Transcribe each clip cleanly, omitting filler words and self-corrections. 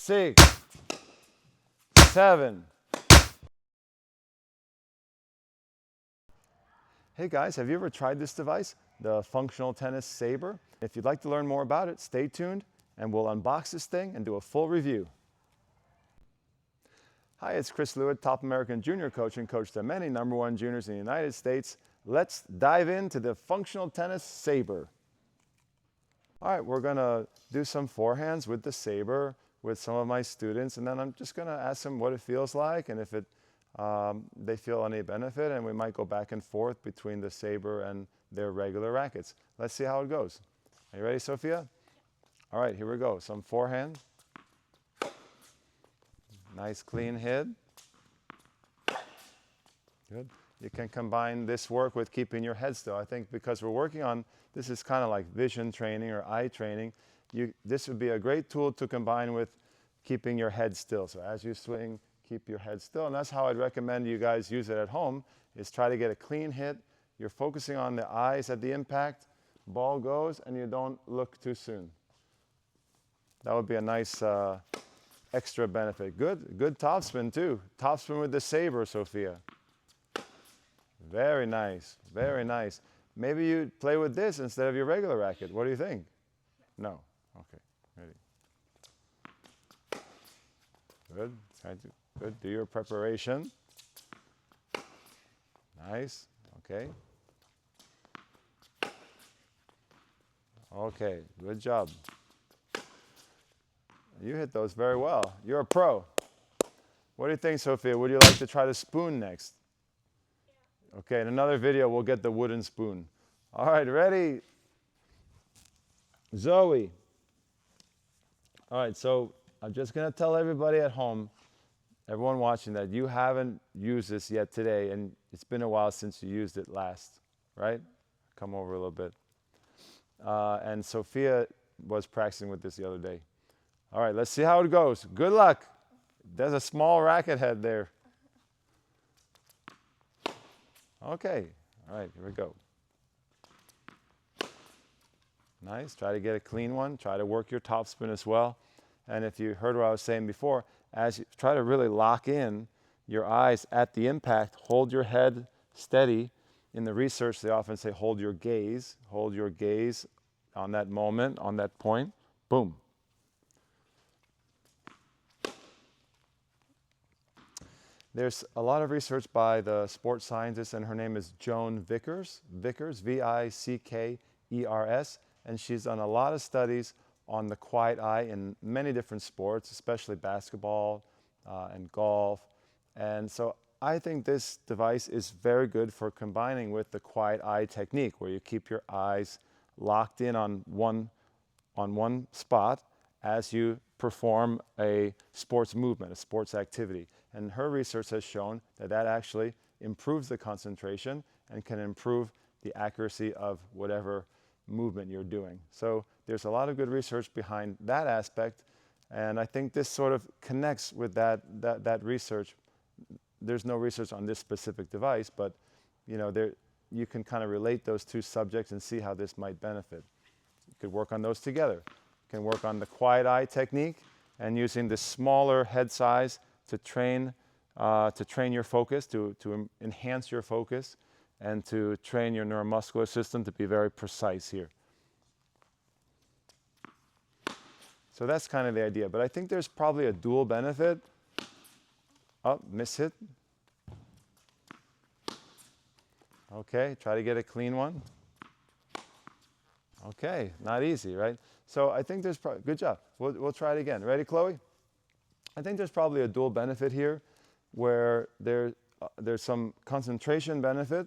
6, 7. Hey guys, have you ever tried this device, the Functional Tennis Saber? If you'd like to learn more about it, stay tuned and we'll unbox this thing and do a full review. Hi, it's Chris Lewitt, top American junior coach and coach to many #1 juniors in the United States. Let's dive into the Functional Tennis Saber. All right, we're gonna do some forehands with the Saber with some of my students, and then I'm just gonna ask them what it feels like and if they feel any benefit, and we might go back and forth between the Saber and their regular rackets. Let's see how it goes. Are you ready, Sophia? All right, here we go. Some forehand. Nice clean hit. Good. You can combine this work with keeping your head still. I think because we're working on, this is kind of like vision training or eye training, this would be a great tool to combine with keeping your head still. So as you swing, keep your head still. And that's how I'd recommend you guys use it at home, is try to get a clean hit. You're focusing on the eyes at the impact, ball goes, and you don't look too soon. That would be a nice extra benefit. Good topspin too. Topspin with the Saber, Sophia. Very nice, very nice. Maybe you play with this instead of your regular racket. What do you think? No? Okay, ready. Good, good. Do your preparation. Nice, okay. Okay, good job. You hit those very well. You're a pro. What do you think, Sophia? Would you like to try the spoon next? Okay, in another video, we'll get the wooden spoon. All right, ready? Zoe. All right, so I'm just going to tell everybody at home, everyone watching, that you haven't used this yet today, and it's been a while since you used it last, right? Come over a little bit. And Sophia was practicing with this the other day. All right, let's see how it goes. Good luck. There's a small racket head there. Okay, all right, here we go. Nice, try to get a clean one. Try to work your topspin as well. And if you heard what I was saying before, as you try to really lock in your eyes at the impact, hold your head steady. In the research, they often say hold your gaze on that moment, on that point, boom. There's a lot of research by the sports scientist, and her name is Joan Vickers, V-I-C-K-E-R-S, and she's done a lot of studies on the quiet eye in many different sports, especially basketball and golf. And so I think this device is very good for combining with the quiet eye technique, where you keep your eyes locked in on one spot as you perform a sports movement, a sports activity. And her research has shown that that actually improves the concentration and can improve the accuracy of whatever movement you're doing. So there's a lot of good research behind that aspect, and I think this sort of connects with that research. There's no research on this specific device, but you can kind of relate those two subjects and see how this might benefit. You could work on those together. You can work on the quiet eye technique and using the smaller head size to train your focus, to enhance your focus, and to train your neuromuscular system to be very precise here. So that's kind of the idea. But I think there's probably a dual benefit. Oh, miss hit. Okay, try to get a clean one. Okay, not easy, right? So I think there's good job. We'll try it again. Ready, Chloe? I think there's probably a dual benefit here, where there's some concentration benefit,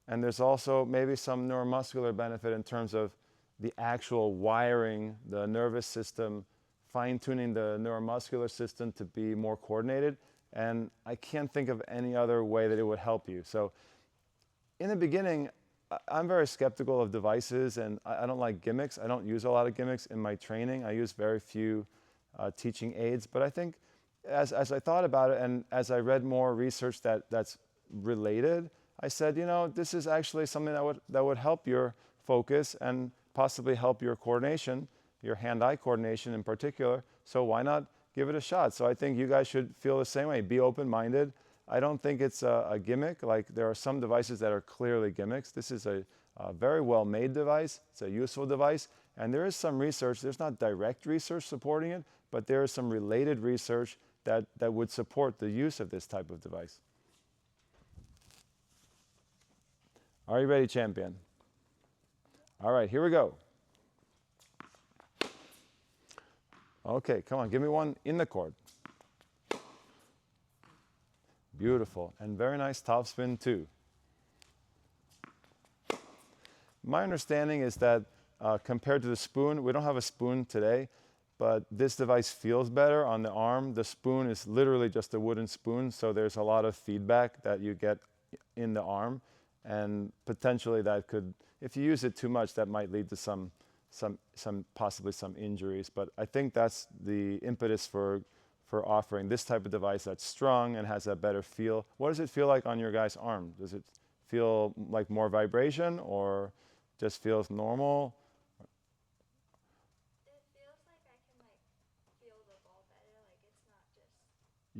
and there's also maybe some neuromuscular benefit in terms of the actual wiring, the nervous system, fine-tuning the neuromuscular system to be more coordinated. And I can't think of any other way that it would help you. So in the beginning, I'm very skeptical of devices, and I don't like gimmicks. I don't use a lot of gimmicks in my training. I use very few teaching aids. But I think as I thought about it, and as I read more research that's related, I said, this is actually something that would help your focus and possibly help your coordination, your hand-eye coordination in particular. So why not give it a shot. So I think you guys should feel the same way. Be open-minded. I don't think it's a gimmick. Like there are some devices that are clearly gimmicks. This is a very well-made device. It's a useful device. And there is some research. There's not direct research supporting it, but there is some related research that would support the use of this type of device. Are you ready, champion? All right, here we go. Okay, come on, give me one in the court. Beautiful, and very nice topspin too. My understanding is that compared to the spoon, we don't have a spoon today, but this device feels better on the arm. The spoon is literally just a wooden spoon, so there's a lot of feedback that you get in the arm, and potentially that could, if you use it too much, that might lead to possibly some injuries. But I think that's the impetus for offering this type of device that's strong and has a better feel. What does it feel like on your guy's arm? Does it feel like more vibration or just feels normal? It feels like I can feel the ball better. It's not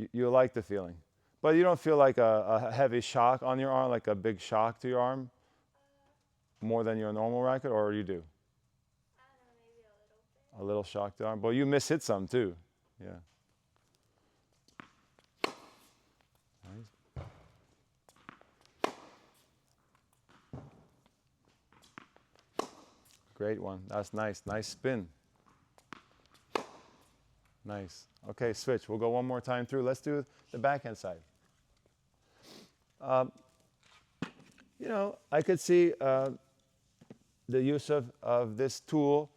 just. You like the feeling, but you don't feel like a heavy shock on your arm, like a big shock to your arm, more than your normal racket, or you do? I don't know, maybe a little bit. A little shock to the arm, but you hit some too, yeah. Nice. Great one. That's nice. Nice spin. Nice. Okay, switch. We'll go one more time through. Let's do the backhand side. You know, I could see the use of this tool,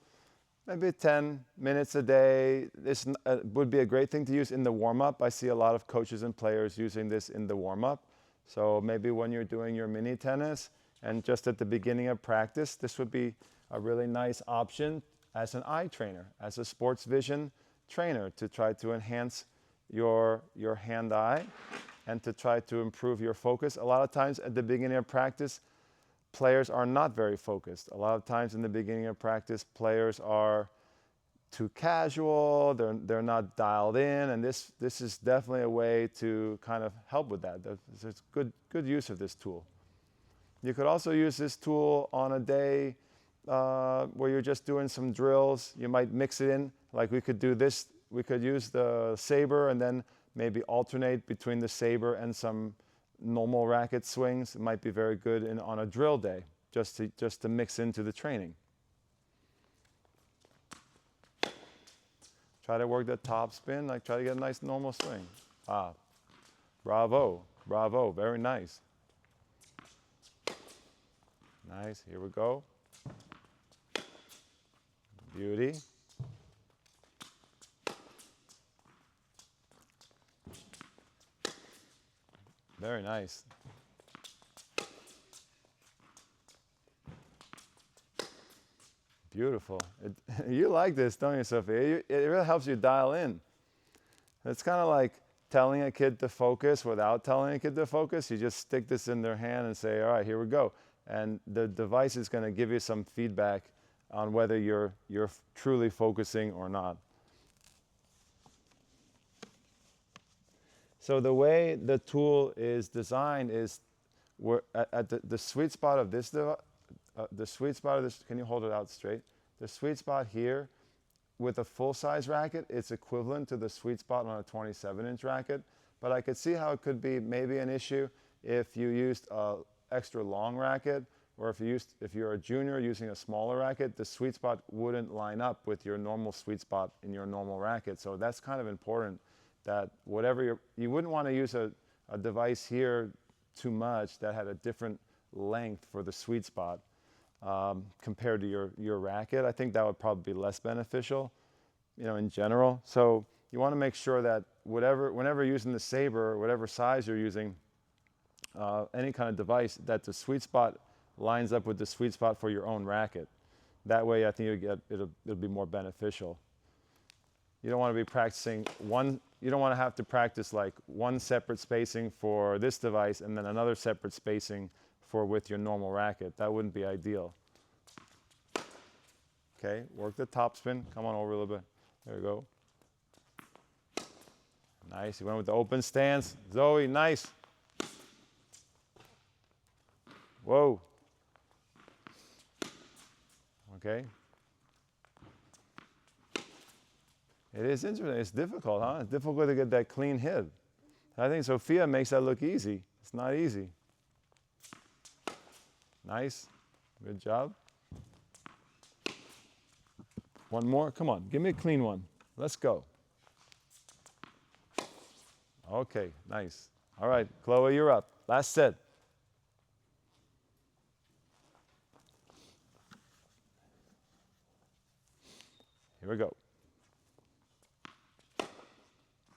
maybe 10 minutes a day. This would be a great thing to use in the warm-up. I see a lot of coaches and players using this in the warm-up. So maybe when you're doing your mini tennis and just at the beginning of practice, this would be a really nice option as an eye trainer, as a sports vision trainer, to try to enhance your hand-eye and to try to improve your focus. A lot of times at the beginning of practice, players are not very focused. A lot of times in the beginning of practice, players are too casual, they're not dialed in, and this is definitely a way to kind of help with that. There's good use of this tool. You could also use this tool on a day where you're just doing some drills. You might mix it in, like we could do this. We could use the Saber and then maybe alternate between the Saber and some normal racket swings. It might be very good on a drill day, just to mix into the training. Try to work the top spin, try to get a nice normal swing. Ah, bravo, bravo, very nice. Nice, here we go. Beauty. Very nice. Beautiful. You like this, don't you, Sophia? It really helps you dial in. It's kind of like telling a kid to focus without telling a kid to focus. You just stick this in their hand and say, all right, here we go. And the device is going to give you some feedback on whether you're truly focusing or not. So the way the tool is designed is we're at the sweet spot of this can you hold it out straight? The sweet spot here with a full-size racket, it's equivalent to the sweet spot on a 27-inch racket, but I could see how it could be maybe an issue if you used an extra long racket, or if you're a junior using a smaller racket, the sweet spot wouldn't line up with your normal sweet spot in your normal racket. So that's kind of important, that whatever you wouldn't want to use a device here too much that had a different length for the sweet spot compared to your racket. I think that would probably be less beneficial, in general. So you want to make sure that whenever you're using the Saber, whatever size you're using, any kind of device, that the sweet spot lines up with the sweet spot for your own racket. That way, I think it'll be more beneficial. You don't want to be practicing you don't want to have to practice like one separate spacing for this device and then another separate spacing with your normal racket. That wouldn't be ideal. Okay, work the top spin. Come on over a little bit. There you go. Nice. You went with the open stance. Zoe, nice. Whoa. Okay. It is interesting. It's difficult, huh? It's difficult to get that clean hit. I think Sophia makes that look easy. It's not easy. Nice. Good job. One more. Come on. Give me a clean one. Let's go. Okay. Nice. All right. Chloe, you're up. Last set. Here we go.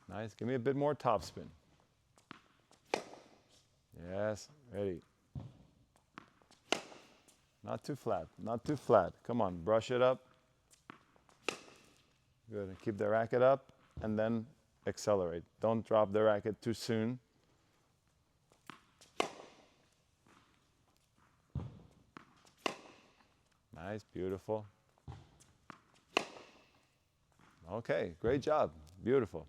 Nice. Give me a bit more topspin. Yes. Ready. Not too flat. Not too flat. Come on. Brush it up. Good. And keep the racket up and then accelerate. Don't drop the racket too soon. Nice. Beautiful. Okay. Great job. Beautiful.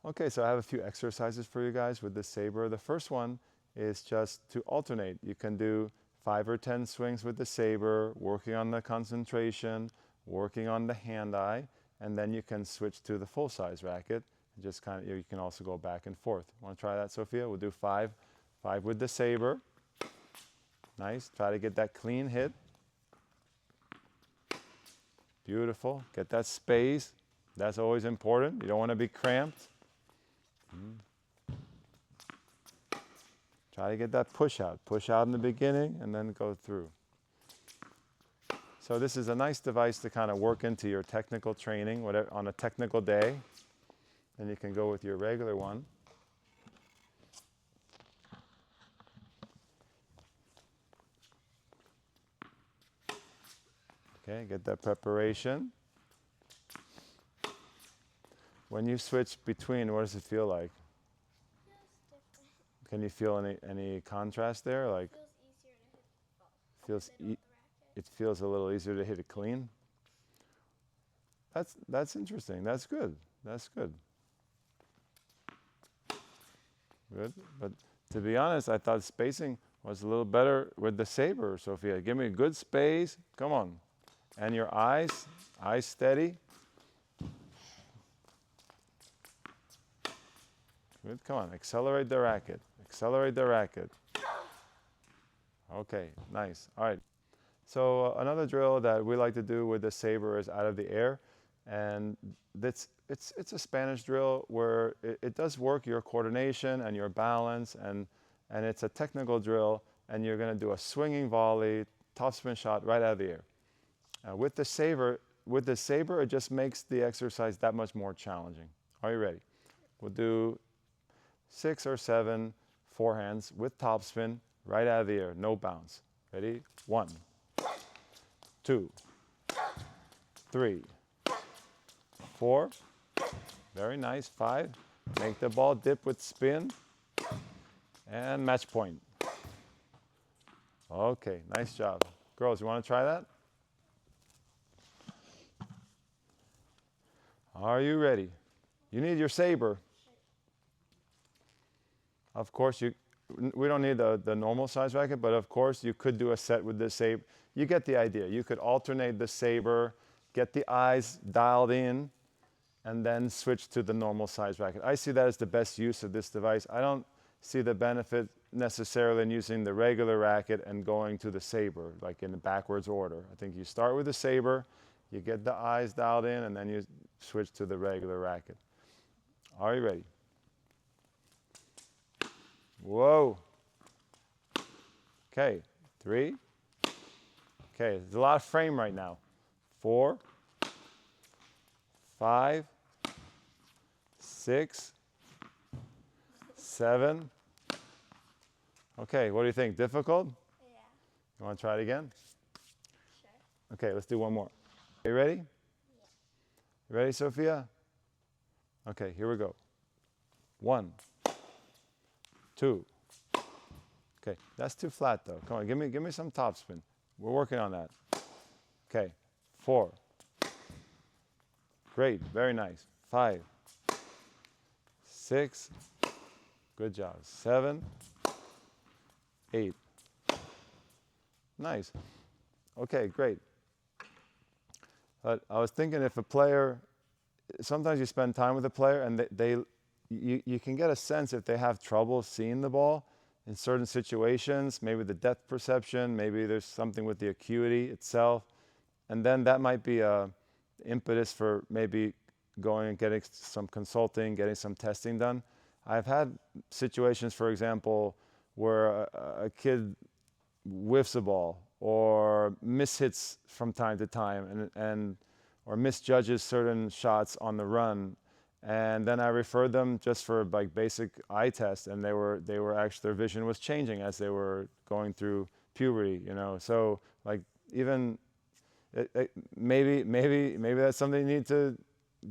Okay, so I have a few exercises for you guys with the Saber. The first one is just to alternate. You can do 5 or 10 swings with the Saber, working on the concentration, working on the hand-eye, and then you can switch to the full-size racket. Just kind of, you can also go back and forth. Want to try that, Sophia? We'll do 5 with the Saber. Nice. Try to get that clean hit. Beautiful. Get that space. That's always important. You don't want to be cramped. Try to get that push out. Push out in the beginning and then go through. So this is a nice device to kind of work into your technical training whatever, on a technical day. Then you can go with your regular one. Okay, get that preparation. When you switch between, what does it feel like? Can you feel any contrast there? Like it feels a little easier to hit it clean. That's interesting. That's good. That's good. Good. But to be honest, I thought spacing was a little better with the Saber, Sophia. Give me a good space. Come on. And your eyes steady. Good. Come on, accelerate the racket. Accelerate the racket. Okay, nice. All right. So another drill that we like to do with the Saber is out of the air, and it's a Spanish drill where it does work your coordination and your balance, and it's a technical drill, and you're going to do a swinging volley, topspin shot right out of the air. With the Saber, it just makes the exercise that much more challenging. Are you ready? We'll do 6 or 7 forehands with topspin right out of the air, no bounce. Ready? 1, 2, 3, 4. Very nice. 5. Make the ball dip with spin. And match point. Okay, nice job. Girls, you want to try that? Are you ready? You need your Saber. Of course, we don't need the normal size racket, but of course you could do a set with the Saber. You get the idea. You could alternate the Saber, get the eyes dialed in, and then switch to the normal size racket. I see that as the best use of this device. I don't see the benefit necessarily in using the regular racket and going to the Saber, like in the backwards order. I think you start with the Saber, you get the eyes dialed in, and then you switch to the regular racket. Are you ready? Whoa. Okay, 3. Okay, there's a lot of frame right now. 4, 5, 6, 7. Okay, what do you think? Difficult? Yeah. You want to try it again? Sure. Okay, let's do one more. Are you ready? Yeah. You ready, Sophia? Okay, here we go. 1, 2. Okay, that's too flat though. Come on, give me some topspin. We're working on that. Okay, 4. Great, very nice. 5, 6. Good job. 7, 8. Nice. Okay, great. But I was thinking if a player, sometimes you spend time with a player and you can get a sense if they have trouble seeing the ball in certain situations, maybe the depth perception, maybe there's something with the acuity itself. And then that might be a impetus for maybe going and getting some consulting, getting some testing done. I've had situations, for example, where a kid whiffs a ball or mishits from time to time and or misjudges certain shots on the run, and then I referred them just for like basic eye test, and they were actually, their vision was changing as they were going through puberty, you know. So like even maybe that's something you need to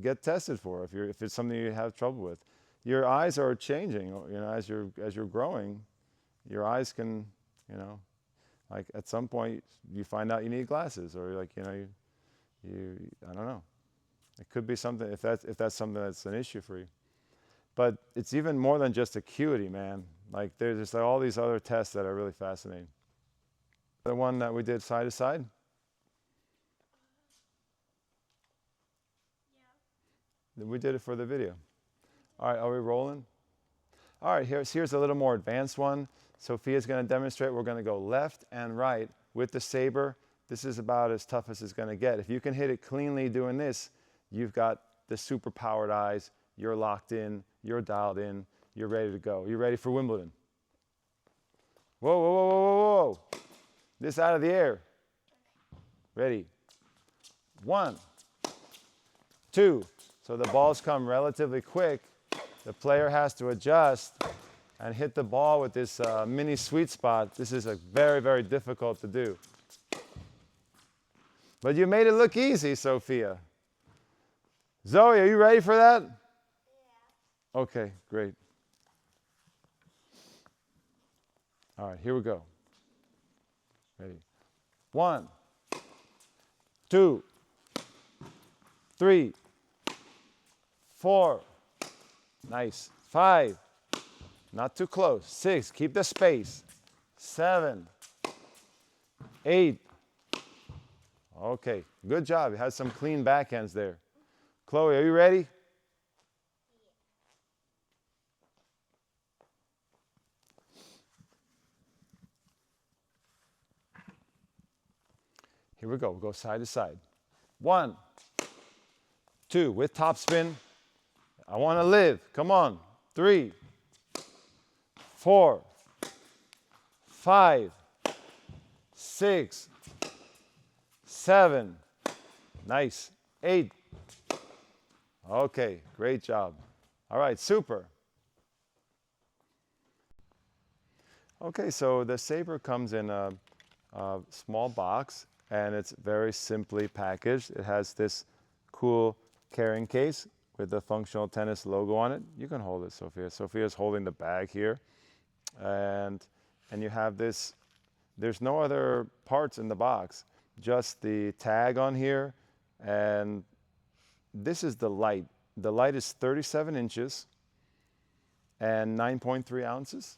get tested for if it's something you have trouble with. Your eyes are changing, you know, as you're growing. Your eyes can, you know, like at some point you find out you need glasses, or like, you know, you I don't know. It could be something, if that's something that's an issue for you. But it's even more than just acuity, man. Like there's just like all these other tests that are really fascinating. The one that we did side to side. Yeah. We did it for the video. All right, are we rolling? All right, here's a little more advanced one. Sophia's going to demonstrate. We're going to go left and right with the saber. This is about as tough as it's going to get. If you can hit it cleanly doing this, you've got the super powered eyes. You're locked in. You're dialed in. You're ready to go. You're ready for Wimbledon. Whoa, whoa, whoa, whoa, whoa, whoa. This out of the air. Ready. 1, 2. So the balls come relatively quick. The player has to adjust and hit the ball with this mini sweet spot. This is very, very difficult to do. But you made it look easy, Sophia. Zoe, are you ready for that? Yeah. Okay, great. All right, here we go. Ready. 1, 2, 3, 4. Nice. 5. Not too close. 6. Keep the space. 7. 8. Okay. Good job. You had some clean backhands there. Chloe, are you ready? Here we go. We'll go side to side. 1, 2. With topspin. I want to live. Come on. 3, 4, 5, 6, 7. Nice. 8. Okay, great job. All right, super. Okay, so the saber comes in a small box, and it's very simply packaged. It has this cool carrying case with the Functional Tennis logo on it. You can hold it, Sophia. Sophia's holding the bag here. And you have this, there's no other parts in the box, just the tag on here. And this is the light. The light is 37 inches and 9.3 ounces.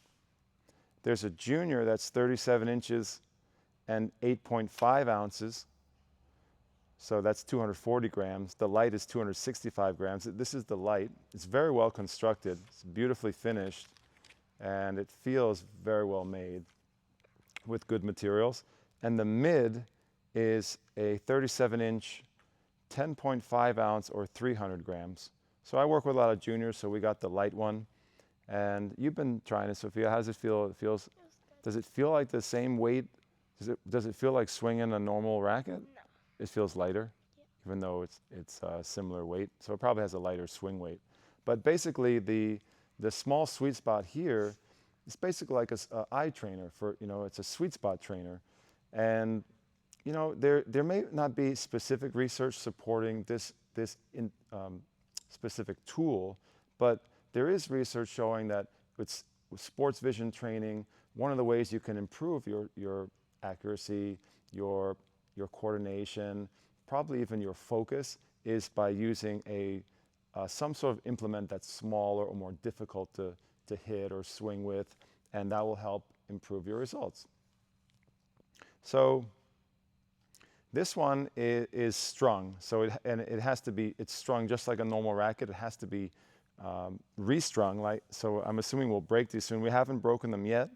There's a junior that's 37 inches and 8.5 ounces. So that's 240 grams. The light is 265 grams. This is the light. It's very well constructed. It's beautifully finished. And it feels very well made with good materials. And the mid is a 37-inch, 10.5 ounce or 300 grams. So I work with a lot of juniors, so we got the light one. And you've been trying it, Sophia. How does it feel? Does it feel like the same weight? Does it feel like swinging a normal racket? No. It feels lighter, Yep. even though it's similar weight. So it probably has a lighter swing weight. But basically, the small sweet spot here is basically like a eye trainer for, you know, it's a sweet spot trainer. And, you know, there may not be specific research supporting this specific tool, but there is research showing that with sports vision training, one of the ways you can improve your accuracy, your coordination, probably even your focus, is by using a some sort of implement that's smaller or more difficult to hit or swing with, and that will help improve your results. So this one is strung, so it has to be, it's strung just like a normal racket. It has to be restrung, so I'm assuming we'll break these soon. We haven't broken them yet.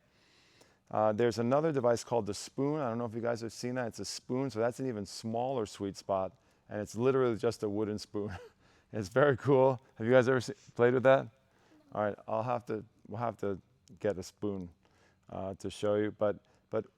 There's another device called the spoon. I don't know if you guys have seen that. It's a spoon, so that's an even smaller sweet spot, and it's literally just a wooden spoon. It's very cool. Have you guys ever played with that? All right, we'll have to get a spoon to show you. But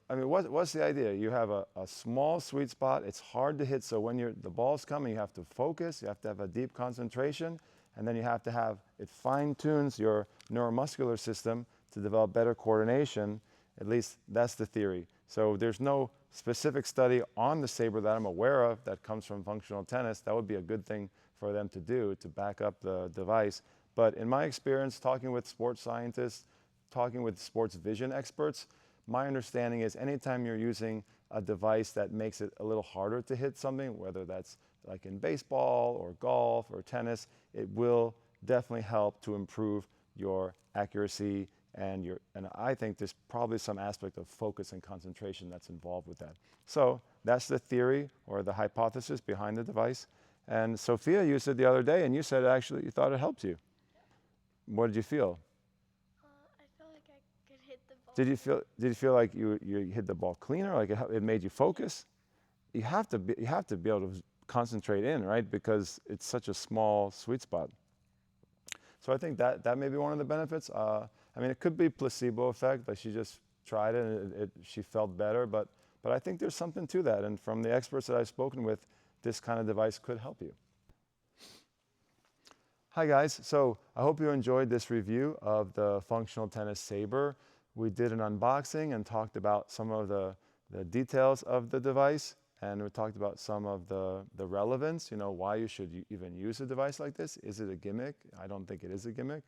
I mean, what's the idea? You have a small sweet spot. It's hard to hit, so when the ball's coming, you have to focus. You have to have a deep concentration, and then you have to have it fine-tunes your neuromuscular system to develop better coordination. At least that's the theory. So there's no specific study on the Saber that I'm aware of that comes from functional tennis. That would be a good thing for them to do to back up the device. But in my experience, talking with sports scientists, talking with sports vision experts, my understanding is anytime you're using a device that makes it a little harder to hit something, whether that's like in baseball or golf or tennis, it will definitely help to improve your accuracy and I think there's probably some aspect of focus and concentration that's involved with that. So that's the theory or the hypothesis behind the device. And Sophia used it the other day, and you said actually you thought it helped you. What did you feel? I felt like I could hit the ball. Did you feel like you hit the ball cleaner, like it made you focus? You have to be able to concentrate in, right? Because it's such a small sweet spot. So I think that may be one of the benefits. I mean, it could be placebo effect, like she just tried it and she felt better, but I think there's something to that. And from the experts that I've spoken with, this kind of device could help you. Hi guys, so I hope you enjoyed this review of the Functional Tennis Saber. We did an unboxing and talked about some of the details of the device, and we talked about some of the relevance, why you should even use a device like this. Is it a gimmick? I don't think it is a gimmick.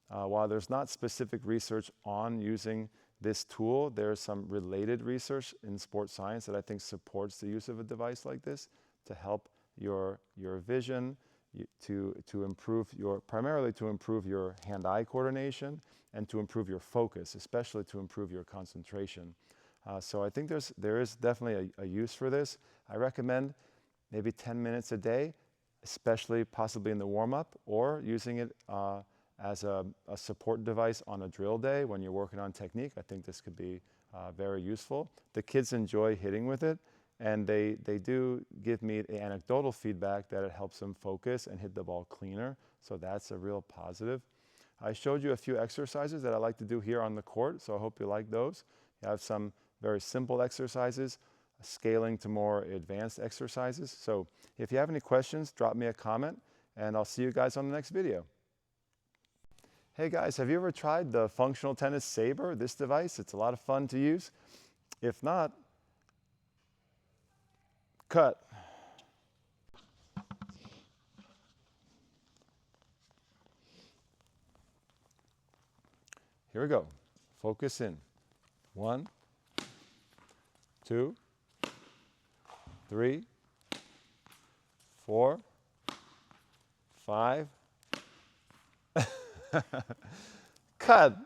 While there's not specific research on using this tool, there's some related research in sports science that I think supports the use of a device like this to help your vision, to improve primarily to improve your hand-eye coordination and to improve your focus, especially to improve your concentration. So I think there is definitely a use for this. I recommend maybe 10 minutes a day, especially possibly in the warm-up, or using it as a support device on a drill day when you're working on technique. I think this could be very useful. The kids enjoy hitting with it, and they do give me the anecdotal feedback that it helps them focus and hit the ball cleaner, so that's a real positive. I showed you a few exercises that I like to do here on the court, so I hope you like those. You have some very simple exercises, scaling to more advanced exercises. So if you have any questions, drop me a comment, and I'll see you guys on the next video. Hey guys, have you ever tried the Functional Tennis Saber, this device? It's a lot of fun to use. If not, cut. Here we go. Focus in. 1, 2, 3, 4, 5. Cut.